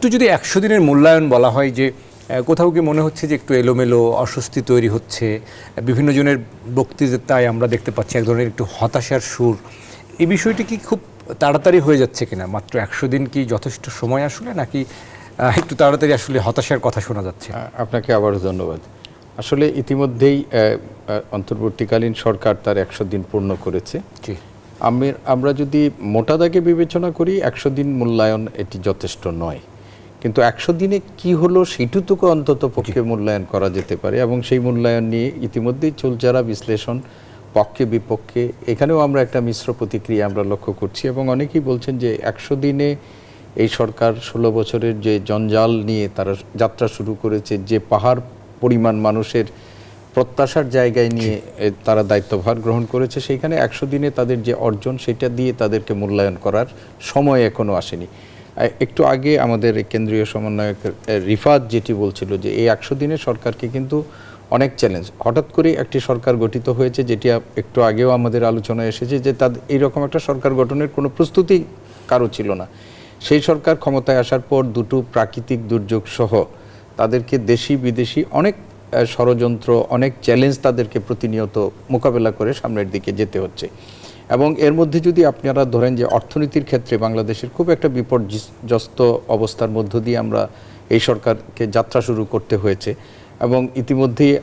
একটু যদি 100 দিনের মূল্যায়ন বলা হয়, যে কোথাও কি মনে হচ্ছে যে একটু এলোমেলো, অস্বস্তি তৈরি হচ্ছে, বিভিন্ন জনের বক্তৃতায় আমরা দেখতে পাচ্ছি এক ধরনের একটু হতাশার সুর, এই বিষয়টি কি খুব তাড়াতাড়ি হয়ে যাচ্ছে কিনা? মাত্র 100 দিন কি যথেষ্ট সময় আসলে, নাকি একটু তাড়াতাড়ি আসলে হতাশার কথা শোনা যাচ্ছে? আপনাকে আবারও ধন্যবাদ। আসলে ইতিমধ্যেই অন্তর্বর্তীকালীন সরকার তার 100 দিন পূর্ণ করেছে। আমরা যদি মোটা দাগে বিবেচনা করি 100 দিন মূল্যায়ন এটি যথেষ্ট নয়, কিন্তু 100 দিনে কি হলো সেইটুকু অন্তত পক্ষে মূল্যায়ন করা যেতে পারে, এবং সেই মূল্যায়ন নিয়ে ইতিমধ্যেই চলচারা বিশ্লেষণ পক্ষে বিপক্ষে, এখানেও আমরা একটা মিশ্র প্রতিক্রিয়া আমরা লক্ষ্য করছি। এবং অনেকেই বলছেন যে 100 দিনে এই সরকার 16 বছরের যে জঞ্জাল নিয়ে তারা যাত্রা শুরু করেছে, যে পাহাড় পরিমাণ মানুষের প্রত্যাশার জায়গায় নিয়ে তারা দায়িত্বভার গ্রহণ করেছে, সেইখানে 100 দিনে তাদের যে অর্জন সেটা দিয়ে তাদেরকে মূল্যায়ন করার সময় এখনও আসেনি। একটু আগে আমাদের কেন্দ্রীয় সমন্বয়ক রিফাত যেটি বলছিল যে এই 100 দিনে সরকারকে কিন্তু অনেক চ্যালেঞ্জ, হঠাৎ করে একটি সরকার গঠিত হয়েছে, যেটি একটু আগেও আমাদের আলোচনায় এসেছে যে তাদের এইরকম একটা সরকার গঠনের কোনো প্রস্তুতি কারো ছিল না। সেই সরকার ক্ষমতায় আসার পর দুটো প্রাকৃতিক দুর্যোগ সহ তাদেরকে দেশি বিদেশি অনেক ষড়যন্ত্র, অনেক চ্যালেঞ্জ তাদেরকে প্রতিনিয়ত মোকাবেলা করে সামনের দিকে যেতে হচ্ছে। এবং এর মধ্যে যদি আপনারা ধরেন যে অর্থনীতির ক্ষেত্রে বাংলাদেশের খুব একটা বিপর্যস্ত অবস্থার মধ্য দিয়ে আমরা এই সরকারকে যাত্রা শুরু করতে হয়েছে, এবং ইতিমধ্যেই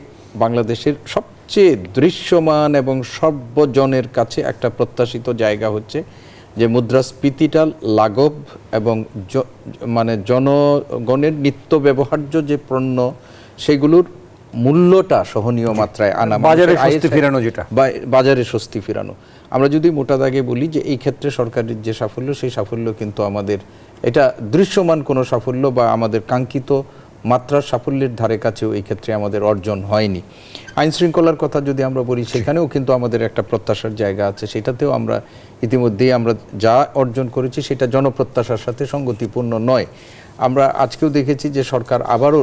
বাংলাদেশের সবচেয়ে দৃশ্যমান এবং সর্বজনের কাছে একটা প্রত্যাশিত জায়গা হচ্ছে যে মুদ্রাস্ফীতিটা লাঘব এবং মানে জনগণের নিত্য ব্যবহার্য যে পণ্য সেগুলোর মূল্যটা সহনীয় মাত্রায় আনা, বাজারে স্বস্তি ফেরানো, যেটা বাজারে স্বস্তি ফেরানো। আমরা যদি মোটা দাগে বলি যে এই ক্ষেত্রে সরকারের যে সাফল্য, সেই সাফল্য কিন্তু আমাদের এটা দৃশ্যমান কোনো সাফল্য বা আমাদের কাঙ্ক্ষিত মাত্রার সাফল্যের ধারে কাছেও এই ক্ষেত্রে আমাদের অর্জন হয়নি। আইন শৃঙ্খলার কথা যদি আমরা বলি, সেখানেও কিন্তু আমাদের একটা প্রত্যাশার জায়গা আছে, সেটাতেও আমরা ইতিমধ্যেই আমরা যা অর্জন করেছি সেটা জনপ্রত্যাশার সাথে সঙ্গতিপূর্ণ নয়। আমরা আজকেও দেখেছি যে সরকার আবারও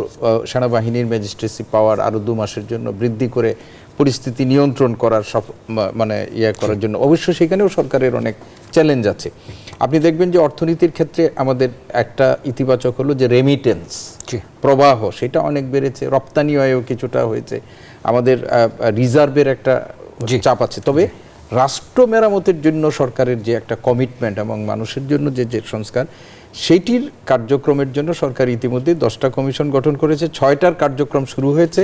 সেনাবাহিনীর ম্যাজিস্ট্রেসি পাওয়ার আরও 2 মাসের জন্য বৃদ্ধি করে পরিস্থিতি নিয়ন্ত্রণ করার মানে করার জন্য, অবশ্য সেখানেও সরকারের অনেক চ্যালেঞ্জ আছে। আপনি দেখবেন যে অর্থনীতির ক্ষেত্রে আমাদের একটা ইতিবাচক হলো যে রেমিটেন্স প্রবাহ, সেটা অনেক বেড়েছে, রপ্তানি আয়ও কিছুটা হয়েছে, আমাদের রিজার্ভের একটা চাপ আছে। তবে রাষ্ট্র মেরামতের জন্য সরকারের যে একটা কমিটমেন্ট এবং মানুষের জন্য যে সংস্কার, সেইটির কার্যক্রমের জন্য সরকার ইতিমধ্যে 10টা কমিশন গঠন করেছে, 6টার কার্যক্রম শুরু হয়েছে,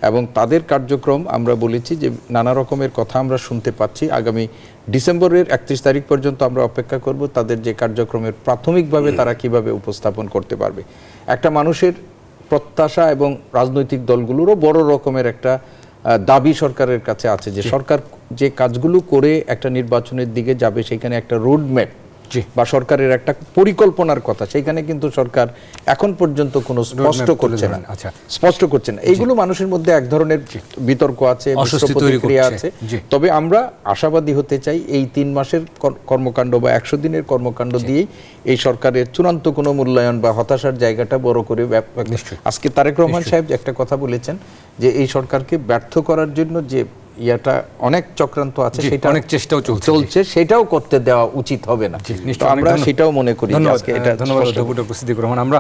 এবং তাদের কার্যক্রম আমরা বলেছি যে নানা রকমের কথা আমরা শুনতে পাচ্ছি। আগামী ডিসেম্বরের 31 তারিখ পর্যন্ত আমরা অপেক্ষা করব তাদের যে কার্যক্রমের প্রাথমিকভাবে তারা কিভাবে উপস্থাপন করতে পারবে। একটা মানুষের প্রত্যাশা এবং রাজনৈতিক দলগুলোরও বড় রকমের একটা দাবি সরকারের কাছে আছে যে সরকার যে কাজগুলো করে একটা নির্বাচনের দিকে যাবে, সেখানে একটা রোডম্যাপ বা সরকারের একটা পরিকল্পনার কথা, সেইখানে কিন্তু সরকার এখন পর্যন্ত কোনো স্পষ্ট করছে না। এইগুলো মানুষের মধ্যে এক ধরনের বিতর্ক আছে, প্রতিক্রিয়া আছে। তবে আমরা আশাবাদী হতে চাই এই 3 মাসের কর্মকাণ্ড বা 100 দিনের কর্মকাণ্ড দিয়েই এই সরকারের চূড়ান্ত কোনো মূল্যায়ন বা হতাশার জায়গাটা বড় করে। আজকে তারেক রহমান সাহেব একটা কথা বলেছেন যে এই সরকারকে ব্যর্থ করার জন্য যে ইয়াটা অনেক চক্রান্ত আছে, সেটা অনেক চেষ্টাও চলছে, সেটাও করতে দেওয়া উচিত হবে না। আমরা সেটাও মনে করি। ধন্যবাদ, উপস্থিতি গ্রহণ। আমরা